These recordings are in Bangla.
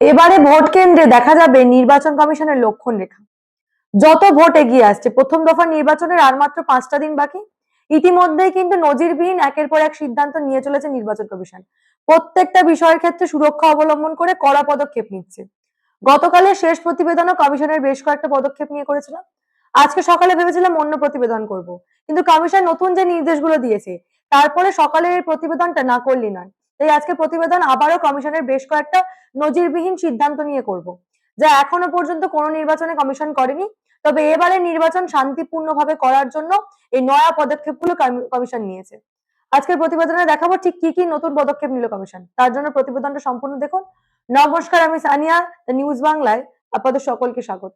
এবারে ভোট কেন্দ্রে দেখা যাবে নির্বাচন কমিশনের লক্ষণ রেখা। যত ভোট এগিয়ে আসছে, প্রথম দফা নির্বাচনের আর মাত্র 5টা দিন বাকি। ইতিমধ্যেই কিন্তু নজিরবিহীন একের পর এক সিদ্ধান্ত নিয়ে চলেছে নির্বাচন কমিশন। প্রত্যেকটা বিষয়ের ক্ষেত্রে সুরক্ষা অবলম্বন করে কড়া পদক্ষেপ নিচ্ছে। গতকালের শেষ প্রতিবেদনও কমিশনের বেশ কয়েকটা পদক্ষেপ নিয়ে করেছিলাম। আজকে সকালে ভেবেছিলাম অন্য প্রতিবেদন করব, কিন্তু কমিশন নতুন যে নির্দেশগুলো দিয়েছে তারপরে সকালের এই প্রতিবেদনটা না করলেই নয়। তাই আজকে প্রতিবেদন আবারও কমিশনের বেশ কয়েকটা নজিরবিহীন সিদ্ধান্ত নিয়ে করব, যা এখনো পর্যন্ত কোনো নির্বাচনে কমিশন করেনি। তবে এবারে নির্বাচন শান্তিপূর্ণভাবে করার জন্য এই নয়া পদক্ষেপগুলো কমিশন নিয়েছে। আজকের প্রতিবেদনে দেখাবো ঠিক কি কি নতুন পদক্ষেপ নিল কমিশন। তার জন্য প্রতিবেদনটা সম্পূর্ণ দেখুন। নমস্কার, আমি সানিয়া, দ্য নিউজ বাংলায় আপনাদের সকলকে স্বাগত।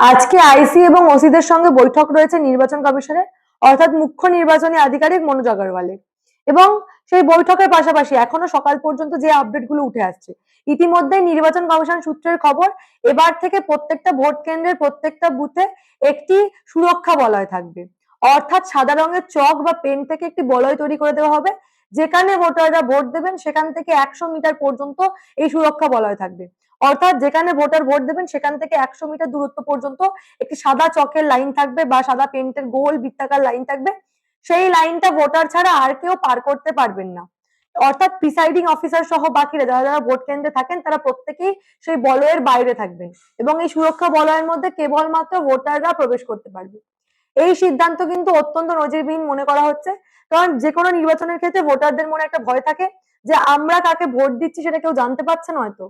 আজকে আইসি এবং ওসিদের সঙ্গে বৈঠক রয়েছে নির্বাচন কমিশনের, অর্থাৎ মুখ্য নির্বাচনী আধিকারিক মনোজ আগরওয়ালের। এবং সেই বৈঠকের পাশাপাশি এখনো সকাল পর্যন্ত যে আপডেট গুলো উঠে আসছে, ইতিমধ্যে নির্বাচন কমিশন সূত্রের খবর, এবার থেকে প্রত্যেকটা ভোট কেন্দ্রের প্রত্যেকটা বুথে একটি সুরক্ষা বলয় থাকবে। অর্থাৎ সাদা রঙের চক বা পেন থেকে একটি বলয় তৈরি করে দেওয়া হবে, যেখানে ভোটাররা ভোট দেবেন সেখান থেকে 100 মিটার পর্যন্ত এই সুরক্ষা বলয় থাকবে। অর্থাৎ যেখানে ভোটার ভোট দেবেন সেখান থেকে 100 মিটার দূরত্ব পর্যন্ত একটি সাদা চকের লাইন থাকবে বা সাদা পেন্টের গোল বৃত্তাকার লাইন থাকবে। সেই লাইনটা ভোটার ছাড়া আর কেউ পার করতে পারবেন না। অর্থাৎ প্রিসাইডিং অফিসার সহ বাকিরা যারা যারা ভোট কেন্দ্রে থাকেন তারা প্রত্যেকেই সেই বলয়ের বাইরে থাকবেন, এবং এই সুরক্ষা বলয়ের মধ্যে কেবলমাত্র ভোটাররা প্রবেশ করতে পারবে। এই সিদ্ধান্ত কিন্তু অত্যন্ত নজিরবিহীন মনে করা হচ্ছে, কারণ যে কোনো নির্বাচনের ক্ষেত্রে ভোটারদের মনে একটা ভয় থাকে যে আমরা কাকে ভোট দিচ্ছি সেটা কেউ জানতে পারছে না হয়তো।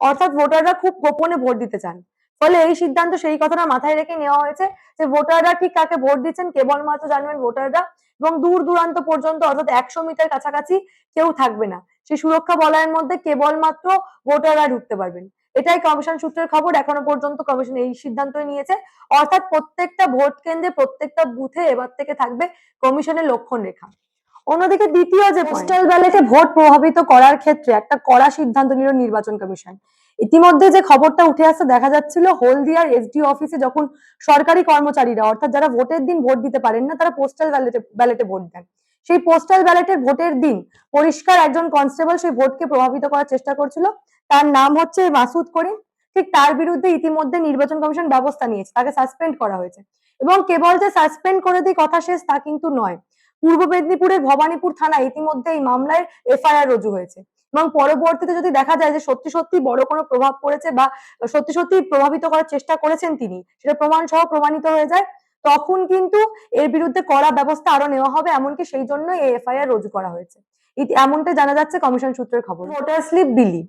অর্থাৎ ভোটাররা খুব গোপনে ভোট দিতে চান। ফলে এই সিদ্ধান্ত সেই কথাটা মাথায় রেখে নেওয়া হয়েছে যে ভোটাররা ঠিক কাকে ভোট দিচ্ছেন কেবলমাত্র জানবেন ভোটাররা, এবং দূর দূরান্ত পর্যন্ত অর্থাৎ 100 মিটার কাছাকাছি কেউ থাকবে না। সেই সুরক্ষা বলয়ের মধ্যে কেবলমাত্র ভোটাররা ঢুকতে পারবেন। এটাই কমিশন সূত্রের খবর। এখনো পর্যন্ত কমিশন এই সিদ্ধান্তই নিয়েছে, অর্থাৎ প্রত্যেকটা ভোট কেন্দ্রে প্রত্যেকটা বুথে এবার থেকে থাকবে কমিশনের লক্ষণ রেখা। অন্যদিকে দ্বিতীয় যে পোস্টাল ব্যালটে ভোট প্রভাবিত করার ক্ষেত্রে একটা কড়া সিদ্ধান্ত নিল নির্বাচন কমিশন। ইতিমধ্যে যে খবরটা উঠে আসছে, দেখা যাচ্ছিল হলদিয়ার এসডিও অফিসে যখন সরকারি কর্মচারীরা অর্থাৎ যারা ভোটের দিন ভোট দিতে পারেন না তারা পোস্টাল ব্যালটে ভোট দেন। সেই পোস্টাল ব্যালটের ভোটের দিন পরিষ্কার একজন কনস্টেবল সেই ভোটকে প্রভাবিত করার চেষ্টা করছিল। তার নাম হচ্ছে মাসুদ করিম। ঠিক তার বিরুদ্ধে ইতিমধ্যে নির্বাচন কমিশন ব্যবস্থা নিয়েছে, তাকে সাসপেন্ড করা হয়েছে। এবং কেবল যে সাসপেন্ড করে দিয়ে কথা শেষ তা কিন্তু নয়, পূর্ব মেদিনীপুরের ভবানীপুর থানায় ইতিমধ্যে এই মামলায় এফআইআর রুজু হয়েছে। এবং পরবর্তীতে যদি দেখা যায় যে সত্যি সত্যি বড় কোনো প্রভাব পড়েছে বা সত্যি সত্যি প্রভাবিত করার চেষ্টা করেছেন তিনি, সেটা প্রমাণ সহ প্রমাণিত হয়ে যায়, তখন কিন্তু এর বিরুদ্ধে কড়া ব্যবস্থা আরো নেওয়া হবে। এমনকি সেই জন্য এই এফআইআর রুজু করা হয়েছে, এমনটাই জানা যাচ্ছে কমিশন সূত্রের খবর। ভোটার স্লিপ বিলি,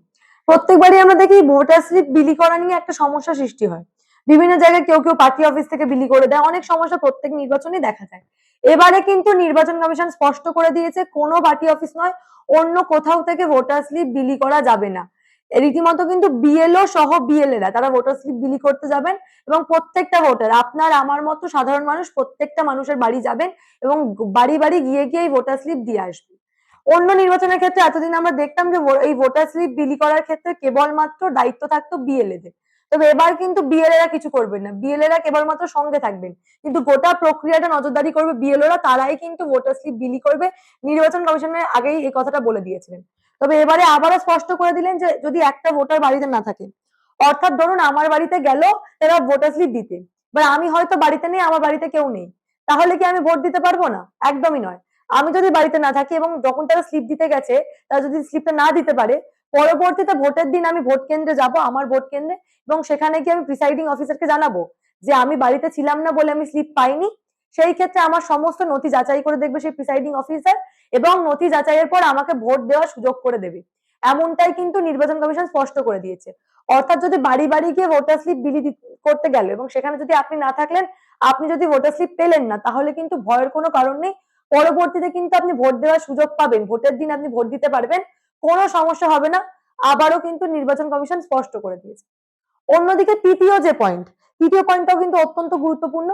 প্রত্যেকবারই আমরা দেখি ভোটার স্লিপ বিলি করা নিয়ে একটা সমস্যা সৃষ্টি হয়। বিভিন্ন জায়গায় কেউ কেউ পার্টি অফিস থেকে বিলি করে দেয়, অনেক সমস্যা প্রত্যেক নির্বাচনে দেখা যায়। এবারে কিন্তু নির্বাচন কমিশন স্পষ্ট করে দিয়েছে কোনো পার্টি অফিস নয়, অন্য কোথাও থেকে ভোটার স্লিপ বিলি করা যাবে না। রীতিমতো কিন্তু বিএলও সহ বিএলএরা তারা ভোটার স্লিপ বিলি করতে যাবেন, এবং প্রত্যেকটা ভোটার আপনার আমার মতো সাধারণ মানুষ প্রত্যেকটা মানুষের বাড়ি যাবেন এবং বাড়ি বাড়ি গিয়ে গিয়ে এই ভোটার স্লিপ দিয়ে আসবেন। অন্য নির্বাচনের ক্ষেত্রে এতদিন আমরা দেখতাম যে এই ভোটার স্লিপ বিলি করার ক্ষেত্রে কেবলমাত্র দায়িত্ব থাকতো বিএলএদের। তবে এবার কিন্তু বিএলএরা কিছু করবেন না, বিএলএরা কেবলমাত্র সঙ্গে থাকবেন, কিন্তু গোটা প্রক্রিয়াটা নজরদারি করবে বিএলওরা, তারাই কিন্তু ভোটার স্লিপ বিলি করবে। নির্বাচন কমিশনের আগেই এই কথাটা বলে দিয়েছিলেন। তবে এবারে আবারও স্পষ্ট করে দিলেন যে যদি একটা ভোটার বাড়িতে না থাকে, অর্থাৎ ধরুন আমার বাড়িতে গেল তারা ভোটার স্লিপ দিতে, এবার আমি হয়তো বাড়িতে নেই, আমার বাড়িতে কেউ নেই, তাহলে কি আমি ভোট দিতে পারবো না? একদমই নয়। আমি যদি বাড়িতে না থাকি এবং যখন তারা স্লিপ দিতে গেছে তারা যদি স্লিপটা না দিতে পারে, পরবর্তীতে ভোটের দিন আমি ভোট কেন্দ্রে যাব, আমার ভোট কেন্দ্রে, এবং সেখানে গিয়ে আমি প্রিসাইডিং অফিসারকে জানাবো যে আমি বাড়িতে ছিলাম না বলে আমি স্লিপ পাইনি। সেই ক্ষেত্রে আমার সমস্ত নথি যাচাই করে দেখবে সেই প্রিসাইডিং অফিসার, এবং নথি যাচাইয়ের পর আমাকে ভোট দেওয়ার সুযোগ করে দেবে। এমনটাই কিন্তু নির্বাচন কমিশন স্পষ্ট করে দিয়েছে। অর্থাৎ যদি বাড়ি বাড়ি গিয়ে ভোটার স্লিপ বিলি করতে গেল এবং সেখানে যদি আপনি না থাকলেন, আপনি যদি ভোটার স্লিপ পেলেন না, তাহলে কিন্তু ভয়ের কোনো কারণ নেই। পরবর্তীতে কিন্তু আপনি ভোট দেওয়ার সুযোগ পাবেন, ভোটের দিন আপনি ভোট দিতে পারবেন, কোনো সমস্যা হবে না। আবারও কিন্তু নির্বাচন কমিশন স্পষ্ট করে দিয়েছে। অন্যদিকে তৃতীয় পয়েন্টটাও কিন্তু অত্যন্ত গুরুত্বপূর্ণ।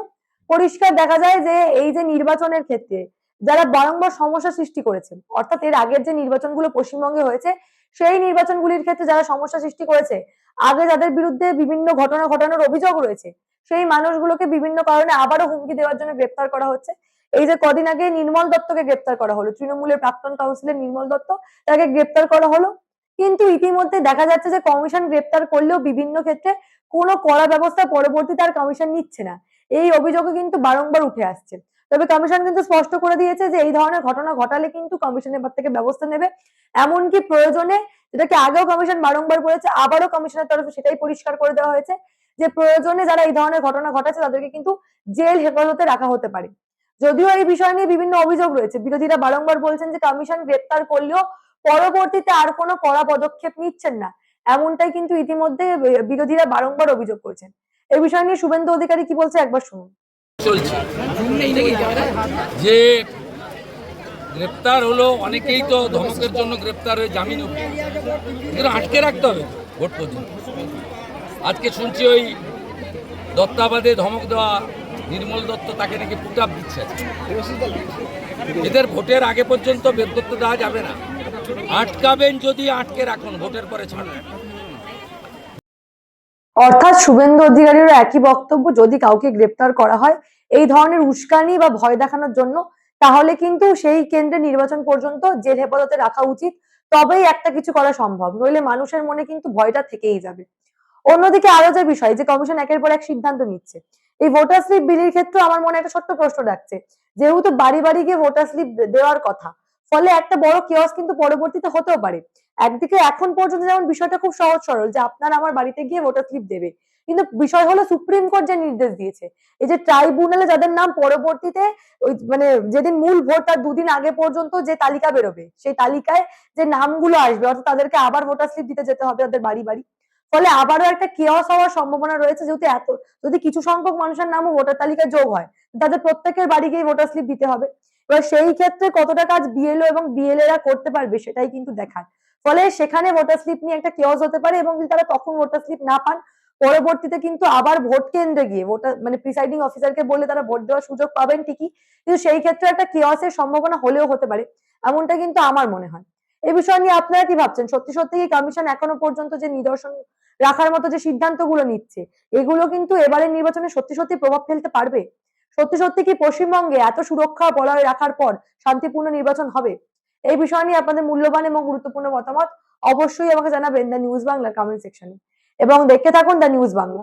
পরিষ্কার দেখা যায় যে এই যে নির্বাচনের ক্ষেত্রে যারা বারংবার সমস্যা সৃষ্টি করেছে, অর্থাৎ এর আগের যে নির্বাচনগুলো পশ্চিমবঙ্গে হয়েছে সেই নির্বাচনগুলির ক্ষেত্রে যারা সমস্যা সৃষ্টি করেছে, আগে যাদের বিরুদ্ধে বিভিন্ন ঘটনা ঘটানোর অভিযোগ রয়েছে, সেই মানুষগুলোকে বিভিন্ন কারণে আবারও হুমকি দেওয়ার জন্য গ্রেপ্তার করা হচ্ছে। এই যে কদিন আগে নির্মল দত্তকে গ্রেপ্তার করা হলো, তৃণমূলের প্রাক্তন কাউন্সিলর নির্মল দত্ত, তাকে গ্রেপ্তার করা হলো। কিন্তু ইতিমধ্যে দেখা যাচ্ছে যে কমিশন গ্রেপ্তার করলেও বিভিন্ন ক্ষেত্রে কোনো কড়া ব্যবস্থা পরবর্তীতে আর কমিশন নিচ্ছে না। এই অভিযোগও কিন্তু বারংবার উঠে আসছে। তবে কমিশন কিন্তু স্পষ্ট করে দিয়েছে যে এই ধরনের ঘটনা ঘটালে কিন্তু কমিশন এবার থেকে ব্যবস্থা নেবে। এমনকি প্রয়োজনে, যেটাকে আগেও কমিশন বারংবার করেছে, আবারও কমিশনের তরফে সেটাই পরিষ্কার করে দেওয়া হয়েছে যে প্রয়োজনে যারা এই ধরনের ঘটনা ঘটাচ্ছে তাদেরকে কিন্তু জেল হেফাজতে রাখা হতে পারে। যদিও এই বিষয় নিয়ে বিভিন্ন অভিযোগ রয়েছে, বিরোধীরা বারংবার বলছেন যে কমিশন গ্রেপ্তার করলেও পরবর্তীতে আর কোনো কড়া পদক্ষেপ নিচ্ছেন না, এমনটাই কিন্তু ইতিমধ্যে বিরোধীরা বারংবার অভিযোগ করছেন। এই বিষয় নিয়ে শুভেন্দু অধিকারী কি বলছে একবার শুনুন। চলছে যে গ্রেপ্তার হলো, অনেকেই তো ধমকের জন্য গ্রেপ্তার হয়ে জামিন এগুলো আটকে রাখতে হবে ভোট পর্যন্ত। আজকে শুনছি ওই দত্তাবাদে ধমক দেওয়া নির্মল দত্ত, তাকে নাকি পুট আপ দিচ্ছে। এদের ভোটের আগে পর্যন্ত বের করতে দেওয়া যাবে না, আটকাবেন যদি আটকে রাখুন, ভোটের পরে ছাড়বেন। অর্থাৎ শুভেন্দু অধিকারীর একই বক্তব্য, যদি কাউকে গ্রেপ্তার করা হয় এই ধরনের উস্কানি বা ভয় দেখানোর জন্য, তাহলে কিন্তু সেই কেন্দ্রে নির্বাচন পর্যন্ত জেল হেফাজতে রাখা উচিত, তবেই একটা কিছু করা সম্ভব, নইলে মানুষের মনে কিন্তু ভয়টা থেকেই যাবে। অন্যদিকে আরো যে বিষয়, যে কমিশন একের পর এক সিদ্ধান্ত নিচ্ছে, এই ভোটার স্লিপ বিলির ক্ষেত্রে আমার মনে একটা ছোট্ট প্রশ্ন রাখছে। যেহেতু বাড়ি বাড়ি গিয়ে ভোটার স্লিপ দেওয়ার কথা, ফলে একটা বড় কেওয়াস কিন্তু পরবর্তীতে হতেও পারে। একদিকে এখন পর্যন্ত যেমন বিষয়টা খুব সহজ সরল, যে আপনার আমার বাড়িতে গিয়ে ভোটার স্লিপ দেবে, কিন্তু বিষয় হলো সুপ্রিম কোর্ট যে নির্দেশ দিয়েছে, এই যে ট্রাইব্যুনালে যাদের নাম পরবর্তীতে ওই মানে যেদিন মূল ভোট তার দুদিন আগে পর্যন্ত যে তালিকা বেরোবে, সেই তালিকায় যে নামগুলো আসবে, অর্থাৎ তাদেরকে আবার ভোটার স্লিপ দিতে যেতে হবে তাদের বাড়ি বাড়ি। ফলে আবারও একটা কেওয়াস হওয়ার সম্ভাবনা রয়েছে, যেহেতু এত যদি কিছু সংখ্যক মানুষের নামও ভোটার তালিকায় যোগ হয়, তাদের প্রত্যেকের বাড়ি গিয়ে ভোটার স্লিপ দিতে হবে। এবার সেই ক্ষেত্রে কতটা কাজ বিএলও এবং বিএলএরা করতে পারবে সেটাই কিন্তু দেখার। ফলে সেখানে ভোটার স্লিপ নিয়ে একটা কেওয়াস হতে পারে, এবং যদি তারা তখন ভোটার স্লিপ না পান, পরবর্তীতে কিন্তু আবার ভোট কেন্দ্রে গিয়ে ভোটার মানে প্রিসাইডিং অফিসারকে বললে তারা ভোট দেওয়ার সুযোগ পাবেন ঠিকই, কিন্তু সেই ক্ষেত্রে একটা কেওয়াসের সম্ভাবনা হলেও হতে পারে, এমনটা কিন্তু আমার মনে হয়। এই বিষয় নিয়ে আপনারা কি ভাবছেন? সত্যি সত্যি কি কমিশন এখনো পর্যন্ত যে নিদর্শন রাখার মতো যে সিদ্ধান্তগুলো নিচ্ছে, এগুলো কিন্তু এবারের নির্বাচনে সত্যি সত্যি প্রভাব ফেলতে পারবে? সত্যি সত্যি কি পশ্চিমবঙ্গে এত সুরক্ষা বলয় রাখার পর শান্তিপূর্ণ নির্বাচন হবে? এই বিষয় নিয়ে আপনাদের মূল্যবান এবং গুরুত্বপূর্ণ মতামত অবশ্যই আমাকে জানাবেন দ্য নিউজ বাংলার কমেন্ট সেকশনে, এবং দেখতে থাকুন দ্য নিউজ বাংলা।